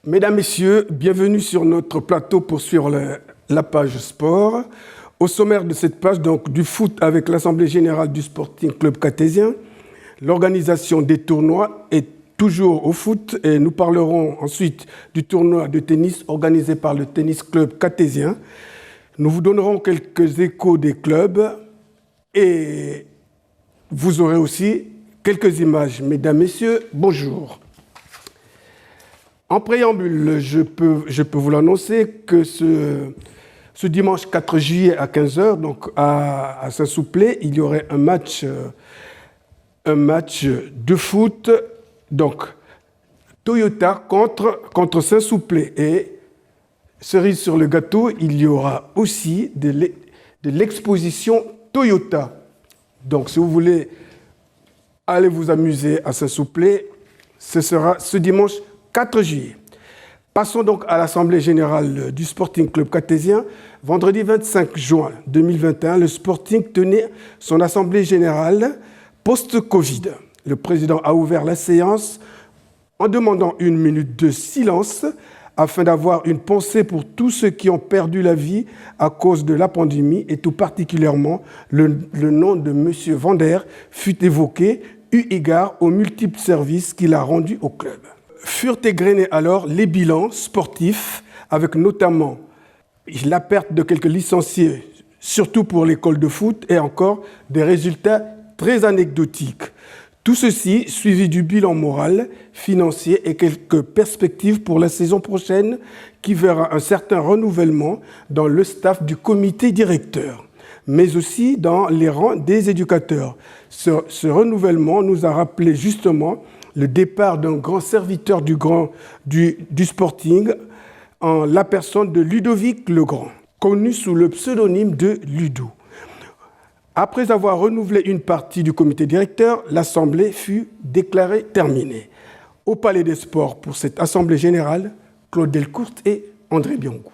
Mesdames, Messieurs, bienvenue sur notre plateau pour suivre la page sport. Au sommaire de cette page, donc, du foot avec l'Assemblée générale du Sporting Club Cartésien, l'organisation des tournois est toujours au foot et nous parlerons ensuite du tournoi de tennis organisé par le Tennis Club Cartésien. Nous vous donnerons quelques échos des clubs et vous aurez aussi quelques images. Mesdames, Messieurs, bonjour. En préambule, je peux vous l'annoncer que ce dimanche 4 juillet à 15h, donc à Saint-Souplé, il y aurait un match de foot, donc Toyota contre Saint-Souplé. Et cerise sur le gâteau, il y aura aussi de l'exposition Toyota. Donc si vous voulez aller vous amuser à Saint-Souplé, ce sera ce dimanche 4 juillet. Passons donc à l'Assemblée générale du Sporting Club Cartésien. Vendredi 25 juin 2021, le Sporting tenait son Assemblée générale post-Covid. Le président a ouvert la séance en demandant une minute de silence afin d'avoir une pensée pour tous ceux qui ont perdu la vie à cause de la pandémie et tout particulièrement le nom de M. Vander fut évoqué eu égard aux multiples services qu'il a rendus au club. Furent égrenés alors les bilans sportifs, avec notamment la perte de quelques licenciés, surtout pour l'école de foot, et encore des résultats très anecdotiques. Tout ceci suivi du bilan moral, financier et quelques perspectives pour la saison prochaine qui verra un certain renouvellement dans le staff du comité directeur, mais aussi dans les rangs des éducateurs. Ce renouvellement nous a rappelé justement le départ d'un grand serviteur du Sporting en la personne de Ludovic Legrand, connu sous le pseudonyme de Ludo. Après avoir renouvelé une partie du comité directeur, l'Assemblée fut déclarée terminée. Au Palais des Sports, pour cette Assemblée générale, Claude Delcourt et André Biangou.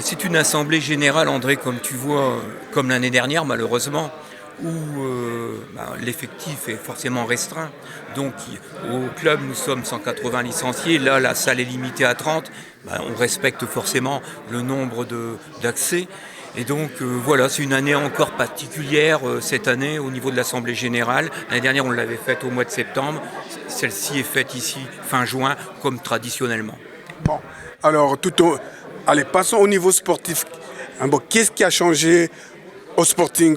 C'est une Assemblée générale, André, comme tu vois, comme l'année dernière, malheureusement, où l'effectif est forcément restreint. Donc au club, nous sommes 180 licenciés. Là, la salle est limitée à 30. On respecte forcément le nombre d'accès. Et donc voilà, c'est une année encore particulière cette année au niveau de l'Assemblée générale. L'année dernière, on l'avait faite au mois de septembre. Celle-ci est faite ici fin juin, comme traditionnellement. Bon, alors allez, passons au niveau sportif. Qu'est-ce qui a changé au Sporting,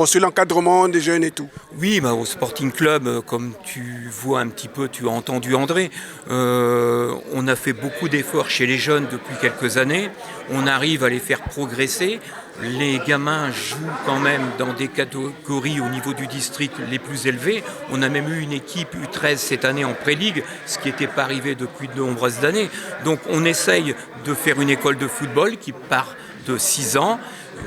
sur l'encadrement des jeunes et tout? Oui, au Sporting Club, comme tu vois un petit peu, tu as entendu André, on a fait beaucoup d'efforts chez les jeunes depuis quelques années. On arrive à les faire progresser. Les gamins jouent quand même dans des catégories au niveau du district les plus élevés. On a même eu une équipe U13 cette année en pré-ligue, ce qui n'était pas arrivé depuis de nombreuses années. Donc on essaye de faire une école de football qui part de 6 ans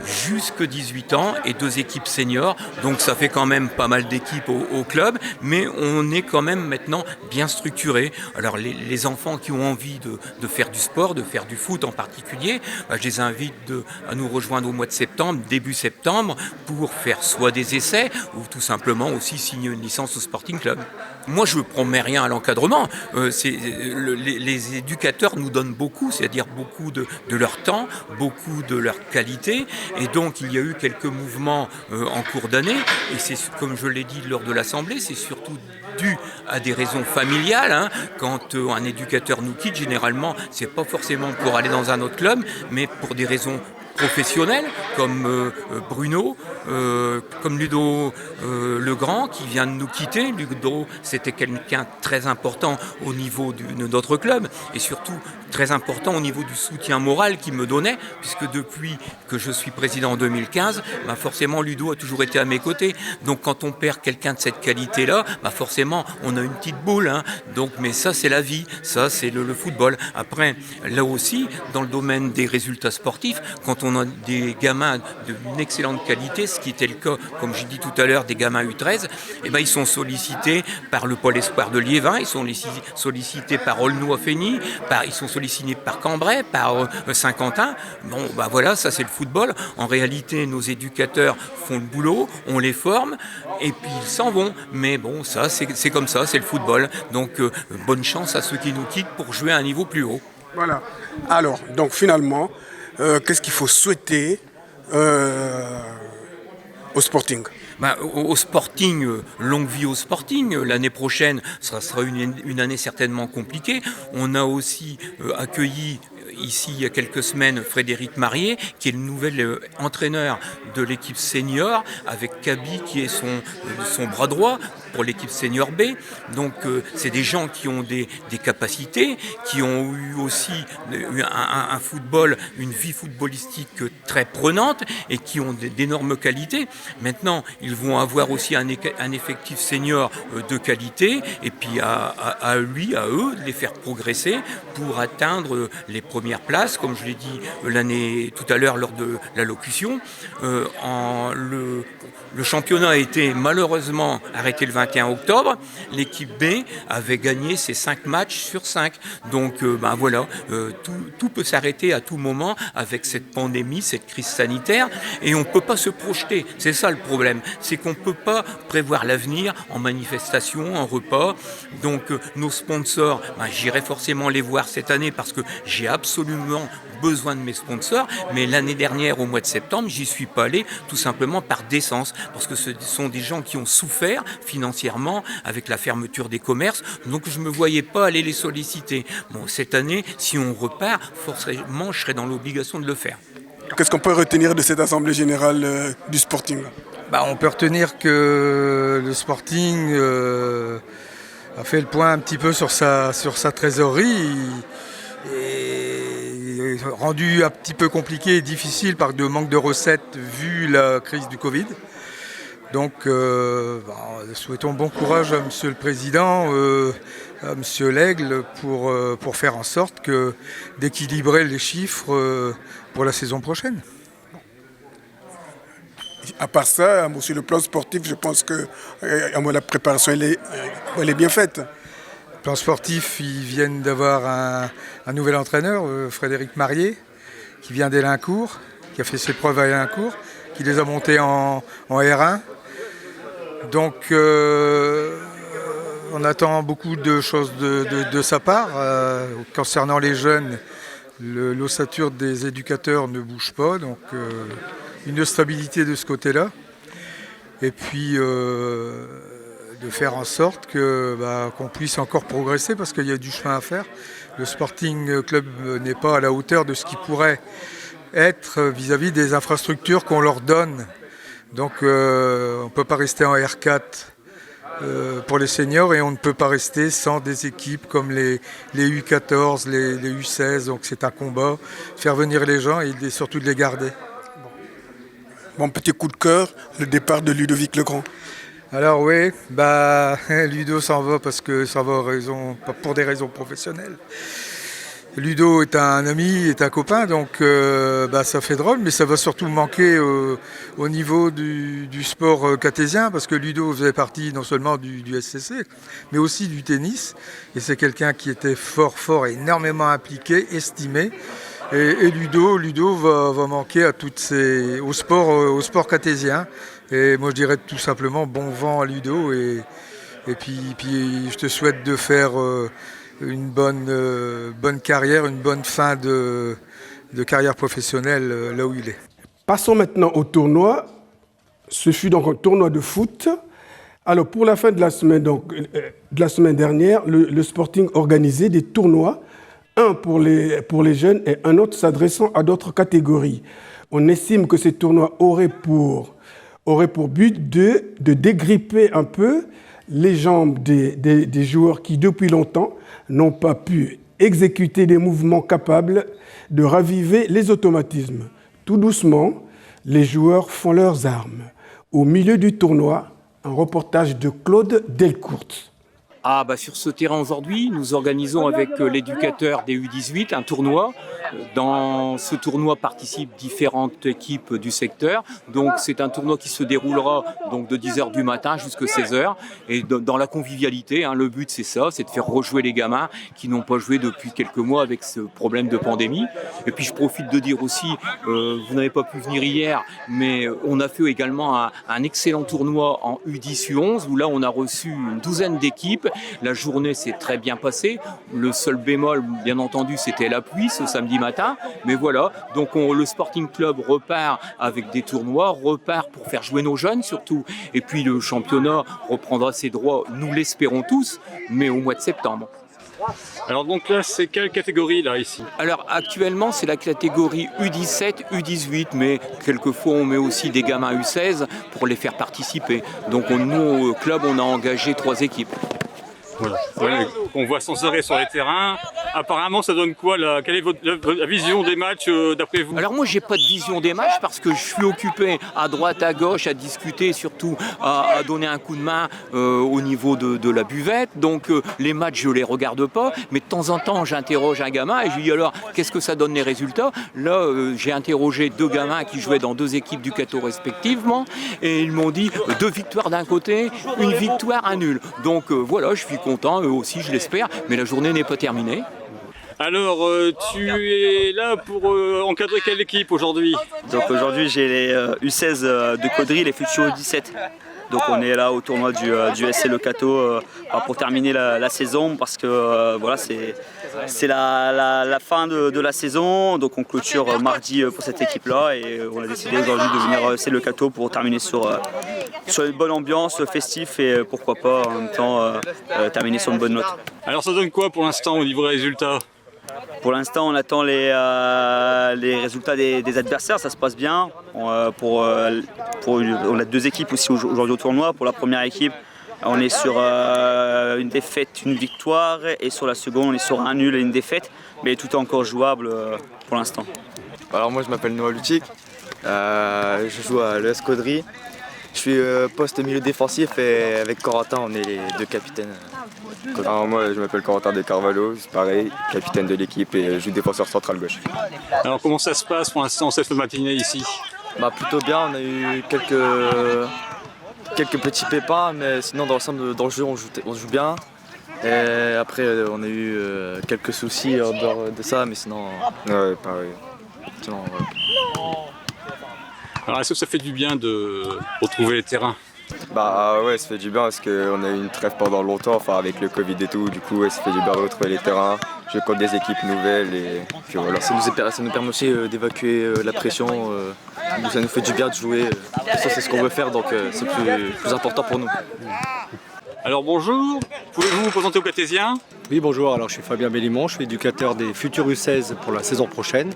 jusqu'à 18 ans et 2 équipes seniors. Donc ça fait quand même pas mal d'équipes au club, mais on est quand même maintenant bien structuré. Alors les enfants qui ont envie de faire du sport, de faire du foot en particulier, je les invite à nous rejoindre au mois de septembre, début septembre, pour faire soit des essais ou tout simplement aussi signer une licence au Sporting Club. Moi, je ne promets rien à l'encadrement. Les éducateurs nous donnent beaucoup, c'est-à-dire beaucoup de leur temps, beaucoup de leur qualité. Et donc, il y a eu quelques mouvements en cours d'année. Et c'est, comme je l'ai dit lors de l'Assemblée, c'est surtout dû à des raisons familiales. Quand un éducateur nous quitte, généralement, ce n'est pas forcément pour aller dans un autre club, mais pour des raisons professionnels comme Bruno, comme Ludo Legrand qui vient de nous quitter. Ludo, c'était quelqu'un de très important au niveau de notre club et surtout très important au niveau du soutien moral qu'il me donnait, puisque depuis que je suis président en 2015, forcément Ludo a toujours été à mes côtés. Donc quand on perd quelqu'un de cette qualité-là, forcément on a une petite boule. Donc, mais ça c'est la vie, ça c'est le football. Après, là aussi, dans le domaine des résultats sportifs, quand on on a des gamins d'une excellente qualité, ce qui était le cas, comme j'ai dit tout à l'heure, des gamins U13, eh ben, ils sont sollicités par le Pôle Espoir de Liévin, ils sont sollicités par Aulnoy-Fény, ils sont sollicités par Cambrai, par Saint-Quentin. Bon, bah voilà, ça c'est le football. En réalité, nos éducateurs font le boulot, on les forme, et puis ils s'en vont. Mais bon, ça c'est comme ça, c'est le football. Donc bonne chance à ceux qui nous quittent pour jouer à un niveau plus haut. Voilà. Alors, donc finalement, qu'est-ce qu'il faut souhaiter au Sporting? Au Sporting, longue vie au Sporting. L'année prochaine, ça sera une année certainement compliquée. On a aussi accueilli ici il y a quelques semaines Frédéric Marié, qui est le nouvel entraîneur de l'équipe senior, avec Kaby qui est son bras droit pour l'équipe senior B. Donc c'est des gens qui ont des capacités, qui ont eu aussi un football, une vie footballistique très prenante et qui ont d'énormes qualités. Maintenant, ils vont avoir aussi un effectif senior de qualité, et puis à eux de les faire progresser pour atteindre les premières places, comme je l'ai dit tout à l'heure lors de l'allocution. Le championnat a été malheureusement arrêté le 21 octobre. L'équipe B avait gagné ses 5 matchs sur 5. Donc voilà, tout peut s'arrêter à tout moment avec cette pandémie, cette crise sanitaire, et on ne peut pas se projeter. C'est ça le problème, c'est qu'on ne peut pas prévoir l'avenir en manifestation, en repas. Donc nos sponsors, j'irai forcément les voir cette année parce que j'ai absolument besoin de mes sponsors, mais l'année dernière, au mois de septembre, j'y suis pas allé tout simplement par décence, parce que ce sont des gens qui ont souffert financièrement avec la fermeture des commerces, donc je me voyais pas aller les solliciter. Bon, cette année, si on repart, forcément, je serai dans l'obligation de le faire. Qu'est-ce qu'on peut retenir de cette assemblée générale du Sporting? On peut retenir que le Sporting a fait le point un petit peu sur sa trésorerie, et rendu un petit peu compliqué et difficile par le manque de recettes vu la crise du Covid. Donc souhaitons bon courage à Monsieur le Président, à Monsieur Lègle pour faire en sorte d'équilibrer les chiffres pour la saison prochaine. À part ça, sur le plan sportif, je pense que la préparation elle est bien faite. Plan sportif, ils viennent d'avoir un nouvel entraîneur, Frédéric Marié, qui vient d'Élincourt, qui a fait ses preuves à Élincourt, qui les a montés en R1. Donc on attend beaucoup de choses de sa part. Concernant les jeunes, l'ossature des éducateurs ne bouge pas, donc une stabilité de ce côté-là. Et puis de faire en sorte qu'on puisse encore progresser parce qu'il y a du chemin à faire. Le Sporting Club n'est pas à la hauteur de ce qui pourrait être vis-à-vis des infrastructures qu'on leur donne. Donc on ne peut pas rester en R4 pour les seniors et on ne peut pas rester sans des équipes comme les U14, les U16. Donc c'est un combat, faire venir les gens et surtout de les garder. Mon petit coup de cœur, le départ de Ludovic Legrand. Alors oui, Ludo s'en va parce que ça va pour des raisons professionnelles. Ludo est un ami, est un copain, donc ça fait drôle, mais ça va surtout manquer au niveau du sport cartésien, parce que Ludo faisait partie non seulement du SCC, mais aussi du tennis, et c'est quelqu'un qui était fort, énormément impliqué, estimé. Et Ludo va manquer au sport cartésien. Et moi je dirais tout simplement bon vent à Ludo et puis je te souhaite de faire une bonne carrière, une bonne fin de carrière professionnelle là où il est. Passons maintenant au tournoi. Ce fut donc un tournoi de foot. Alors pour la fin de la semaine dernière, le Sporting organisait des tournois, un pour les jeunes et un autre s'adressant à d'autres catégories. On estime que ces tournois auraient pour but de dégripper un peu les jambes des joueurs qui, depuis longtemps, n'ont pas pu exécuter des mouvements capables de raviver les automatismes. Tout doucement, les joueurs font leurs armes. Au milieu du tournoi, un reportage de Claude Delcourt. Ah bah sur ce terrain aujourd'hui, nous organisons avec l'éducateur des U18 un tournoi. Dans ce tournoi participent différentes équipes du secteur. Donc c'est un tournoi qui se déroulera donc de 10h du matin jusqu'à 16h. Et dans la convivialité, le but c'est ça, c'est de faire rejouer les gamins qui n'ont pas joué depuis quelques mois avec ce problème de pandémie. Et puis je profite de dire aussi, vous n'avez pas pu venir hier, mais on a fait également un excellent tournoi en U10, U11 où là on a reçu une douzaine d'équipes. La journée s'est très bien passée. Le seul bémol, bien entendu, c'était la pluie ce samedi matin. Mais voilà, donc le Sporting Club repart avec des tournois, repart pour faire jouer nos jeunes surtout. Et puis le championnat reprendra ses droits, nous l'espérons tous, mais au mois de septembre. Alors donc là, c'est quelle catégorie là ici? Alors actuellement, c'est la catégorie U17, U18, mais quelquefois on met aussi des gamins U16 pour les faire participer. Donc nous, au club, on a engagé 3 équipes. Voilà. Ouais, on voit sans arrêt sur les terrains. Apparemment, ça donne quoi là? Quelle est la vision des matchs d'après vous? Alors moi, j'ai pas de vision des matchs parce que je suis occupé à droite, à gauche, à discuter, surtout à donner un coup de main au niveau de la buvette. Donc les matchs, je les regarde pas, mais de temps en temps, j'interroge un gamin et je lui dis alors, qu'est-ce que ça donne les résultats? Là, j'ai interrogé 2 gamins qui jouaient dans 2 équipes du Cateau respectivement et ils m'ont dit 2 victoires d'un côté, 1 victoire, 1 nul. Donc voilà, je suis content, eux aussi, je l'espère, mais la journée n'est pas terminée. Alors, tu es là pour encadrer quelle équipe aujourd'hui? Donc aujourd'hui j'ai les U16 de Caudry, les futurs U17. Donc on est là au tournoi du SC Le Cateau pour terminer la saison parce que voilà, c'est la fin de la saison. Donc on clôture mardi pour cette équipe-là et on a décidé aujourd'hui de venir SC Le Cateau pour terminer sur une bonne ambiance, festif et pourquoi pas en même temps terminer sur une bonne note. Alors ça donne quoi pour l'instant au niveau des résultats? Pour l'instant, on attend les résultats des adversaires, ça se passe bien. On a 2 équipes aussi aujourd'hui au tournoi. Pour la première équipe, on est sur une défaite, une victoire, et sur la seconde, on est sur un nul et une défaite, mais tout est encore jouable pour l'instant. Alors moi, je m'appelle Noah Lutic, je joue à l'ES Caudry. Je suis poste milieu défensif et avec Corentin, on est les 2 capitaines. Alors moi je m'appelle Corentin De Carvalho, c'est pareil, capitaine de l'équipe et je joue défenseur central gauche. Alors comment ça se passe pour l'instant cette matinée ici? Plutôt bien, on a eu quelques petits pépins, mais sinon dans l'ensemble dans le jeu on joue bien. Et après on a eu quelques soucis en dehors de ça, mais sinon... Ouais, pareil. Sinon, ouais. Alors est-ce que ça fait du bien de retrouver les terrains? Ouais, ça fait du bien parce qu'on a eu une trêve pendant longtemps, enfin avec le Covid et tout, du coup ouais, ça fait du bien de retrouver les terrains, jouer contre des équipes nouvelles et puis voilà. Ça nous permet aussi d'évacuer la pression, ça nous fait du bien de jouer, ça c'est ce qu'on veut faire donc c'est plus important pour nous. Alors bonjour, pouvez-vous vous présenter aux Catésiens? Oui bonjour, alors je suis Fabien Bellimont, je suis éducateur des futurs U16 pour la saison prochaine.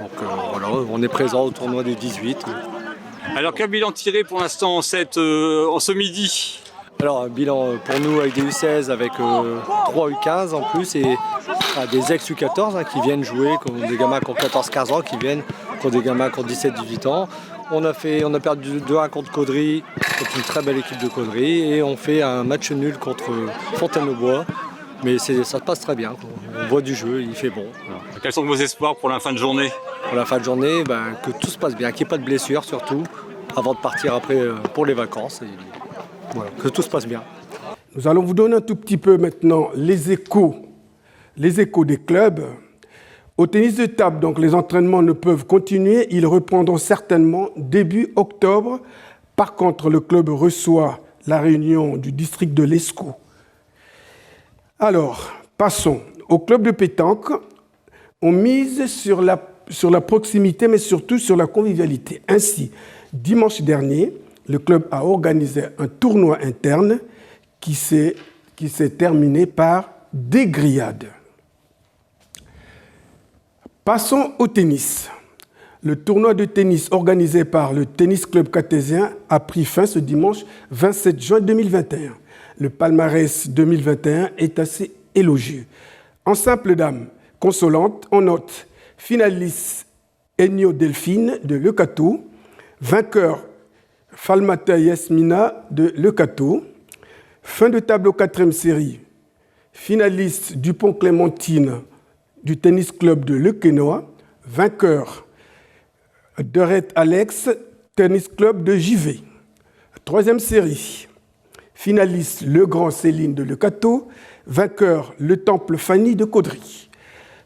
Donc voilà, on est présent au tournoi du 18. Alors quel bilan tiré pour l'instant en ce midi? Alors un bilan pour nous avec des U16 avec 3 U15 en plus et des ex-U14 qui viennent jouer, comme des gamins qui ont 14-15 ans qui viennent, comme des gamins qui ont 17-18 ans. On a perdu 2-1 contre Caudry, contre une très belle équipe de Caudry, et on fait un match nul contre Fontaine-au-Bois. Mais ça se passe très bien, on voit du jeu, il fait bon. Voilà. Quels sont vos espoirs pour la fin de journée? Pour la fin de journée, que tout se passe bien, qu'il n'y ait pas de blessures surtout, avant de partir après pour les vacances. Et voilà, que tout se passe bien. Nous allons vous donner un tout petit peu maintenant les échos des clubs. Au tennis de table, donc, les entraînements ne peuvent continuer, ils reprendront certainement début octobre. Par contre, le club reçoit la réunion du district de l'Escaut. Alors, passons. Au club de pétanque, on mise sur la proximité, mais surtout sur la convivialité. Ainsi, dimanche dernier, le club a organisé un tournoi interne qui s'est terminé par des grillades. Passons au tennis. Le tournoi de tennis organisé par le Tennis Club Cartésien a pris fin ce dimanche 27 juin 2021. Le palmarès 2021 est assez élogieux. En simple dame, consolante, on note finaliste Ennio Delphine de Le Cateau, vainqueur Falmata Yasmina de Le Cateau, Fin de tableau 4e série. Finaliste Dupont-Clémentine du tennis club de Le Quesnoy. Vainqueur Dereth Alex, tennis club de Givet. 3e série. Finaliste Le Grand Céline de Le Cateau. Vainqueur Le Temple Fanny de Caudry.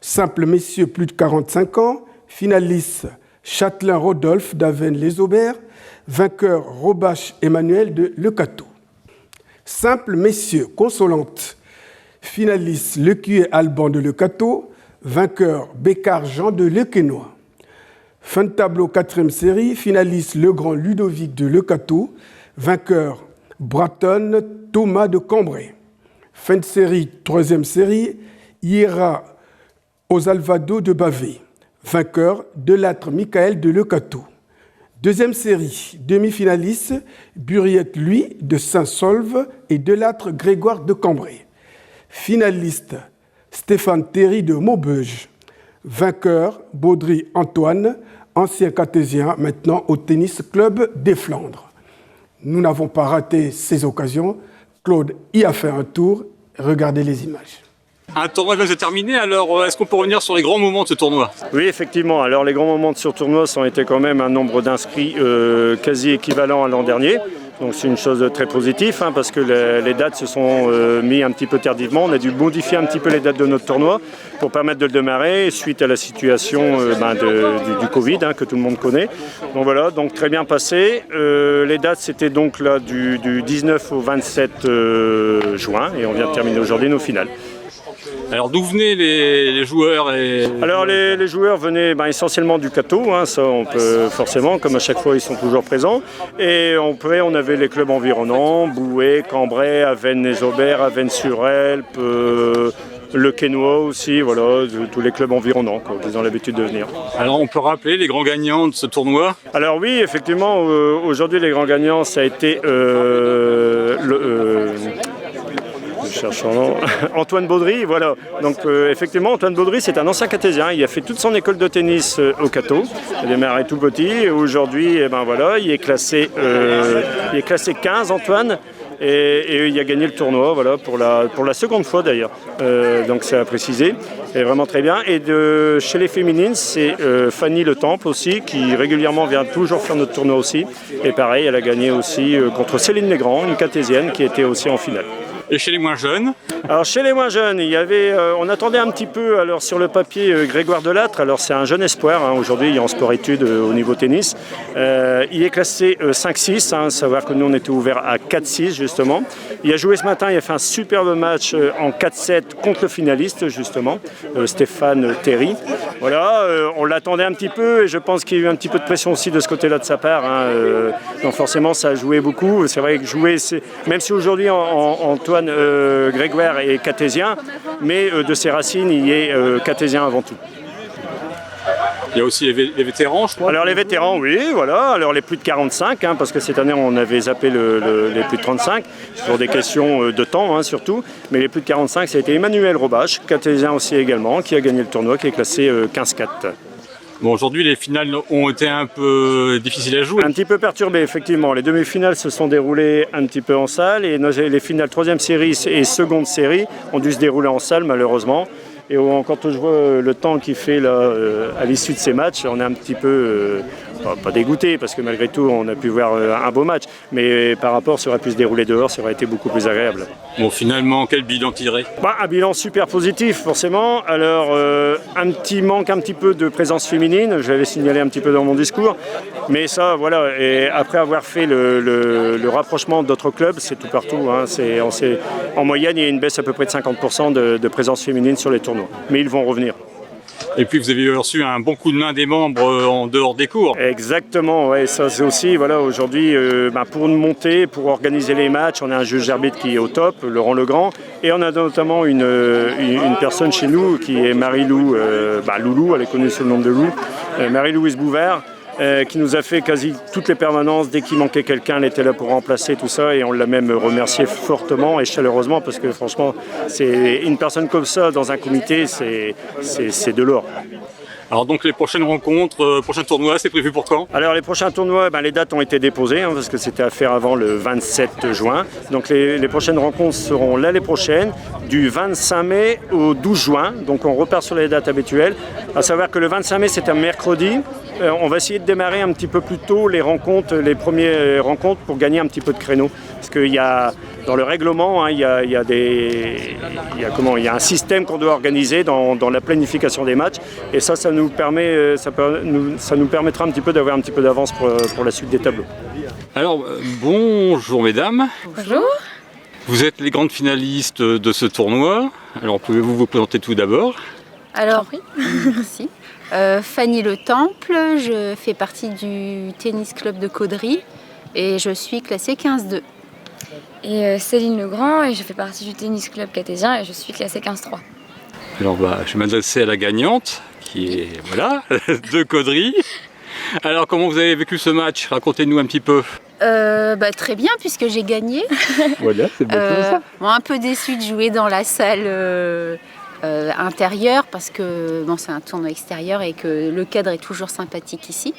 Simple messieurs plus de 45 ans. Finaliste Châtelain Rodolphe d'Avesnes-les-Aubert. Vainqueur Robache Emmanuel de Le Cateau. Simple messieurs consolante. Finaliste Lecuyer Alban de Le Cateau. Vainqueur Bécard Jean de Le Quesnoy. Fin de tableau 4e série. Finaliste Le Grand Ludovic de Le Cateau. Vainqueur Bratton Thomas de Cambrai. Fin de série 3e série. Hiera Osalvado de Bavé. Vainqueur Delattre Michael de Le Cateau. 2e série, demi-finaliste, Buriette Louis de Saint-Solve et Delattre Grégoire de Cambrai. Finaliste, Stéphane Théry de Maubeuge. Vainqueur, Baudry Antoine, ancien cartésien, maintenant au Tennis Club des Flandres. Nous n'avons pas raté ces occasions. Claude y a fait un tour. Regardez les images. Un tournoi vient de se terminer, alors est-ce qu'on peut revenir sur les grands moments de ce tournoi? Oui, effectivement. Alors les grands moments de ce tournoi, ça ont été quand même un nombre d'inscrits quasi équivalent à l'an dernier. Donc c'est une chose très positive parce que les dates se sont mis un petit peu tardivement. On a dû modifier un petit peu les dates de notre tournoi pour permettre de le démarrer suite à la situation du Covid que tout le monde connaît. Donc voilà, donc très bien passé. Les dates c'était donc là du 19 au 27 juin et on vient de terminer aujourd'hui nos finales. Alors d'où venaient les joueurs Alors les joueurs venaient essentiellement du Cateau, ça on peut forcément, comme à chaque fois ils sont toujours présents. Et après on avait les clubs environnants, Bouet, Cambrai, Avesnes-les-Aubert, Avesnes-sur-Helpe, Le Quesnoy aussi, voilà, tous les clubs environnants qu'ils ont l'habitude de venir. Alors on peut rappeler les grands gagnants de ce tournoi? Alors oui, effectivement, aujourd'hui les grands gagnants ça a été Antoine Baudry, voilà. Donc effectivement, Antoine Baudry, c'est un ancien cartésien. Il a fait toute son école de tennis au Cateau. Il a démarré tout petit. Et aujourd'hui, voilà, il est classé 15, Antoine. Et il a gagné le tournoi, voilà, pour la seconde fois d'ailleurs. Donc c'est à préciser. Et vraiment très bien. Et chez les féminines, c'est Fanny Le Temple aussi, qui régulièrement vient toujours faire notre tournoi aussi. Et pareil, elle a gagné aussi contre Céline Legrand, une cartésienne, qui était aussi en finale. Et chez les moins jeunes? Alors chez les moins jeunes, il y avait, on attendait un petit peu alors sur le papier Grégoire Delattre. Alors c'est un jeune espoir, aujourd'hui il est en sport-études au niveau tennis. Il est classé 5-6, savoir que nous on était ouvert à 4-6 justement. Il a joué ce matin, il a fait un superbe match en 4-7 contre le finaliste justement, Stéphane Théry. Voilà, on l'attendait un petit peu et je pense qu'il y a eu un petit peu de pression aussi de ce côté-là de sa part. Donc forcément ça a joué beaucoup. C'est vrai que jouer, même si aujourd'hui Antoine Grégoire est cartésien, mais de ses racines, il est cartésien avant tout. Il y a aussi les vétérans, je crois. Alors les vétérans, oui, voilà. Alors les plus de 45, parce que cette année on avait zappé les plus de 35, pour des questions de temps surtout. Mais les plus de 45, ça a été Emmanuel Robache, cartésien aussi également, qui a gagné le tournoi, qui est classé 15-4. Bon, aujourd'hui, les finales ont été un peu difficiles à jouer. Un petit peu perturbées, effectivement. Les demi-finales se sont déroulées un petit peu en salle et les finales 3e série et seconde série ont dû se dérouler en salle, malheureusement. Et quand je vois le temps qu'il fait là, à l'issue de ces matchs, on est un petit peu, pas dégoûté, parce que malgré tout, on a pu voir un beau match. Mais par rapport, ça aurait pu se dérouler dehors, ça aurait été beaucoup plus agréable. Bon, finalement, quel bilan tiré? Un bilan super positif, forcément. Alors, un petit manque un petit peu de présence féminine, je l'avais signalé un petit peu dans mon discours. Mais ça, voilà, et après avoir fait le rapprochement d'autres clubs, c'est tout partout. En moyenne, il y a une baisse à peu près de 50% de présence féminine sur les tournois. Mais ils vont revenir. Et puis vous avez reçu un bon coup de main des membres en dehors des cours. Exactement, ouais, ça c'est aussi, voilà, aujourd'hui, pour monter, pour organiser les matchs, on a un juge arbitre qui est au top, Laurent Legrand, et on a notamment une personne chez nous qui est Marie-Lou, Loulou, elle est connue sous le nom de Lou, Marie-Louise Bouvard, qui nous a fait quasi toutes les permanences. Dès qu'il manquait quelqu'un, elle était là pour remplacer tout ça et on l'a même remercié fortement et chaleureusement parce que franchement, c'est une personne comme ça dans un comité, c'est de l'or. Alors donc les prochaines rencontres, prochains tournois, c'est prévu pour quand? Alors les prochains tournois, les dates ont été déposées parce que c'était à faire avant le 27 juin. Donc les prochaines rencontres seront l'année prochaine, du 25 mai au 12 juin. Donc on repart sur les dates habituelles. À savoir que le 25 mai c'est un mercredi. On va essayer de démarrer un petit peu plus tôt les premières rencontres pour gagner un petit peu de créneau. Parce qu'il y a dans le règlement, il y a un système qu'on doit organiser dans la planification des matchs. Et ça nous permettra un petit peu d'avoir un petit peu d'avance pour la suite des tableaux. Alors bonjour mesdames. Bonjour. Vous êtes les grandes finalistes de ce tournoi. Alors pouvez-vous vous présenter tout d'abord? Alors, merci. Fanny Le Temple, je fais partie du tennis club de Caudry et je suis classée 15-2. Et Céline Legrand, et je fais partie du tennis club cartésien et je suis classée 15-3. Alors je vais m'adresser à la gagnante, qui est de Caudry. Alors comment vous avez vécu ce match? Racontez-nous un petit peu. Très bien puisque j'ai gagné. Voilà, c'est beau ça. Un peu déçue de jouer dans la salle intérieure parce que c'est un tournoi extérieur et que le cadre est toujours sympathique ici.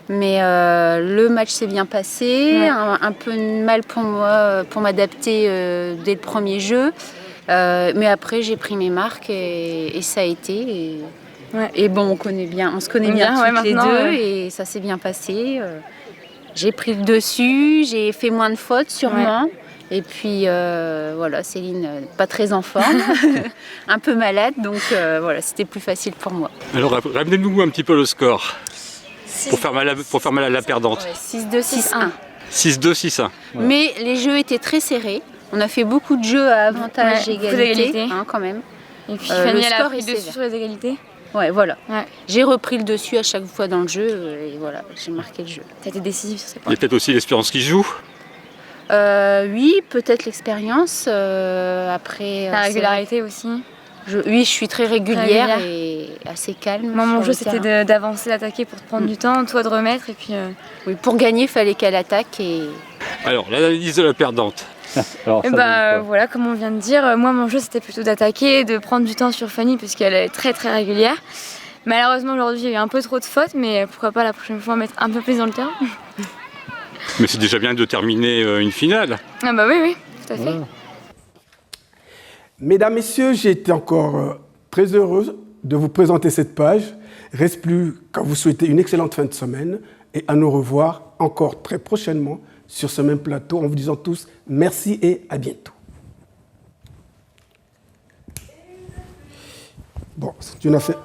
Mais le match s'est bien passé, ouais. un peu de mal pour moi pour m'adapter dès le premier jeu. Mais après j'ai pris mes marques et ça a été. Et on se connaît bien toutes les deux et ça s'est bien passé. J'ai pris le dessus, j'ai fait moins de fautes sûrement. Ouais. Et puis Céline, pas très en forme, un peu malade, donc c'était plus facile pour moi. Alors ramenez-nous un petit peu le score. Pour faire mal à la perdante. 6-2, 6-1. 6-2, 6-1. Ouais. Mais les jeux étaient très serrés. On a fait beaucoup de jeux à avantage égalité, quand même. Et puis Fanny, elle a pris le dessus sur les égalités. Ouais. J'ai repris le dessus à chaque fois dans le jeu et j'ai marqué le jeu. Ça a été décisif sur ces points. Il y a peut-être aussi l'expérience qui joue. Oui, peut-être l'expérience. Après, la régularité aussi. Oui, je suis très régulière et assez calme. Moi, mon jeu, c'était d'avancer, d'attaquer pour te prendre du temps, toi de remettre. Et puis, Oui, pour gagner, il fallait qu'elle attaque. Alors, l'analyse de la perdante. Alors, comme on vient de dire, moi, mon jeu, c'était plutôt d'attaquer, de prendre du temps sur Fanny, puisqu'elle est très, très régulière. Malheureusement, aujourd'hui, il y a eu un peu trop de fautes, mais pourquoi pas la prochaine fois mettre un peu plus dans le terrain. Mais c'est déjà bien de terminer une finale. Ah oui, tout à fait. Mesdames, Messieurs, j'ai été encore très heureux de vous présenter cette page. Reste plus qu'à vous souhaiter une excellente fin de semaine et à nous revoir encore très prochainement sur ce même plateau en vous disant tous merci et à bientôt. Bon, tu n'as fait...